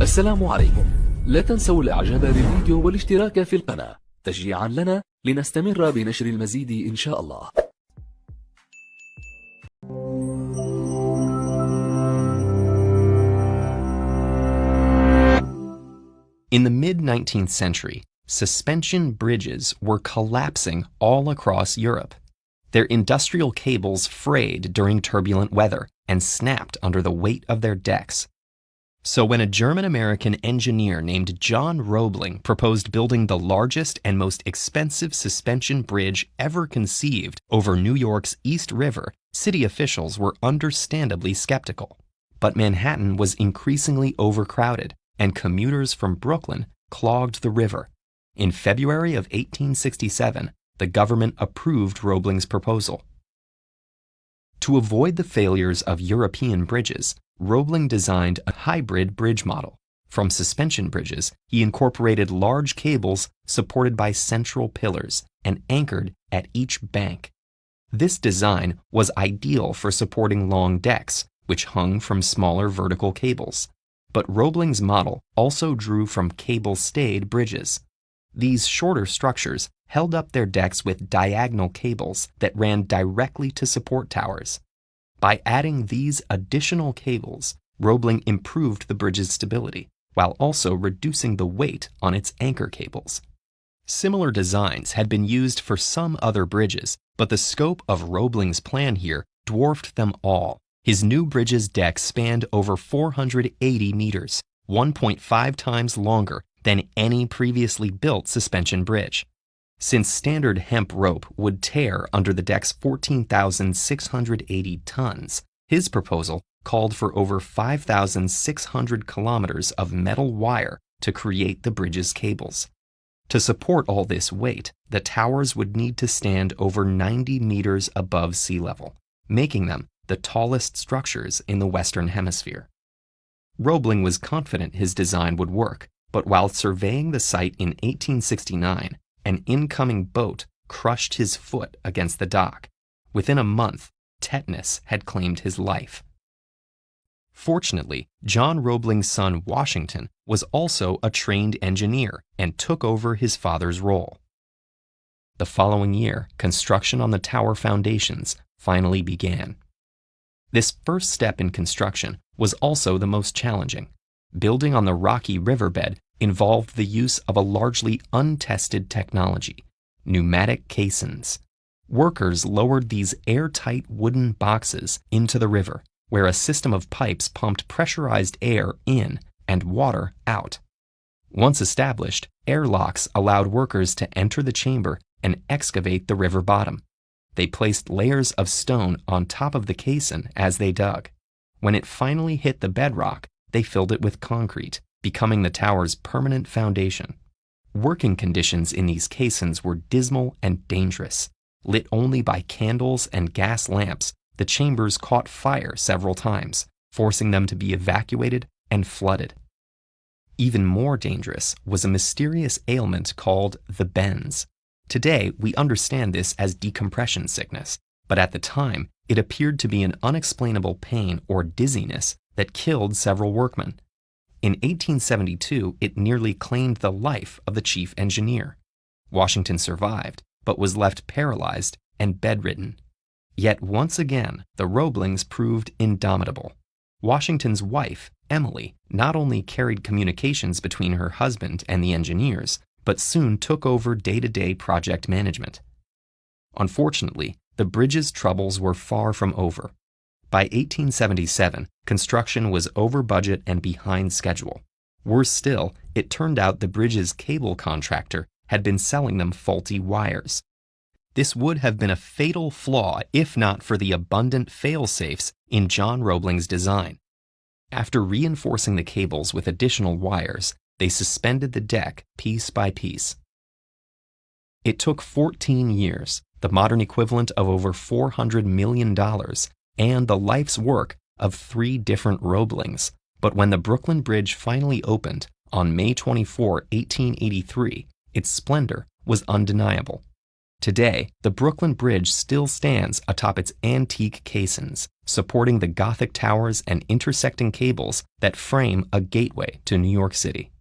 السلام عليكم. لا تنسوا الاعجاب بالفيديو والاشتراك في القناة تشجيعا لنا لنستمر بنشر المزيد إن شاء الله. In the mid-19th century, suspension bridges were collapsing all across Europe. Their industrial cables frayed during turbulent weather and snapped under the weight of their decks. So when a German-American engineer named John Roebling proposed building the largest and most expensive suspension bridge ever conceived over New York's East River, city officials were understandably skeptical. But Manhattan was increasingly overcrowded, and commuters from Brooklyn clogged the river. In February of 1867, the government approved Roebling's proposal. To avoid the failures of European bridges, Roebling designed a hybrid bridge model. From suspension bridges, he incorporated large cables supported by central pillars and anchored at each bank. This design was ideal for supporting long decks, which hung from smaller vertical cables. But Roebling's model also drew from cable-stayed bridges. These shorter structures held up their decks with diagonal cables that ran directly to support towers. By adding these additional cables, Roebling improved the bridge's stability, while also reducing the weight on its anchor cables. Similar designs had been used for some other bridges, but the scope of Roebling's plan here dwarfed them all. His new bridge's deck spanned over 480 meters, 1.5 times longer than any previously built suspension bridge. Since standard hemp rope would tear under the deck's 14,680 tons, his proposal called for over 5,600 kilometers of metal wire to create the bridge's cables. To support all this weight, the towers would need to stand over 90 meters above sea level, making them the tallest structures in the Western Hemisphere. Roebling was confident his design would work, but while surveying the site in 1869, an incoming boat crushed his foot against the dock. Within a month, tetanus had claimed his life. Fortunately, John Roebling's son Washington was also a trained engineer and took over his father's role. The following year, construction on the tower foundations finally began. This first step in construction was also the most challenging. Building on the rocky riverbed involved the use of a largely untested technology, pneumatic caissons. Workers lowered these airtight wooden boxes into the river, where a system of pipes pumped pressurized air in and water out. Once established, airlocks allowed workers to enter the chamber and excavate the river bottom. They placed layers of stone on top of the caisson as they dug. When it finally hit the bedrock, they filled it with concrete, becoming the tower's permanent foundation. Working conditions in these caissons were dismal and dangerous. Lit only by candles and gas lamps, the chambers caught fire several times, forcing them to be evacuated and flooded. Even more dangerous was a mysterious ailment called the bends. Today, we understand this as decompression sickness, but at the time, it appeared to be an unexplainable pain or dizziness that killed several workmen. In 1872, it nearly claimed the life of the chief engineer. Washington survived, but was left paralyzed and bedridden. Yet once again, the Roeblings proved indomitable. Washington's wife, Emily, not only carried communications between her husband and the engineers, but soon took over day-to-day project management. Unfortunately, the bridge's troubles were far from over. By 1877, construction was over budget and behind schedule. Worse still, it turned out the bridge's cable contractor had been selling them faulty wires. This would have been a fatal flaw if not for the abundant fail-safes in John Roebling's design. After reinforcing the cables with additional wires, they suspended the deck piece by piece. It took 14 years, the modern equivalent of over $400 million, and the life's work of 3 different Roeblings. But when the Brooklyn Bridge finally opened on May 24, 1883, its splendor was undeniable. Today, the Brooklyn Bridge still stands atop its antique caissons, supporting the Gothic towers and intersecting cables that frame a gateway to New York City.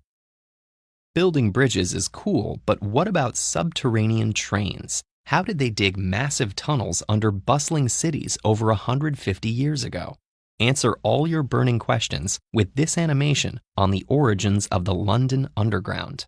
Building bridges is cool, but what about subterranean trains? How did they dig massive tunnels under bustling cities over 150 years ago? Answer all your burning questions with this animation on the origins of the London Underground.